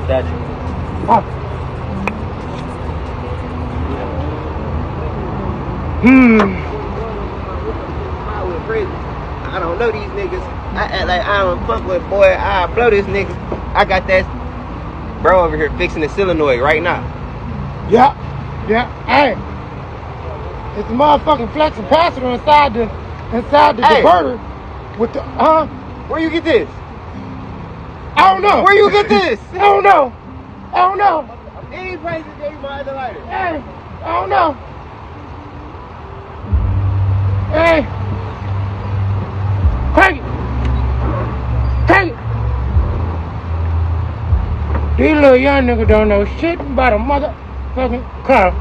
Statue. Oh. I don't know these niggas. I act like I don't fuck with boy. I blow this nigga. I got that bro over here fixing the solenoid right now. Yeah. Hey, it's a motherfucking flex capacitor inside the diverter with the Where you get this? I don't know. Where you get this? I don't know. Any places gave you my other lighter. Hey, I don't know. Hey, crank it. These little young niggas don't know shit about a motherfucking car.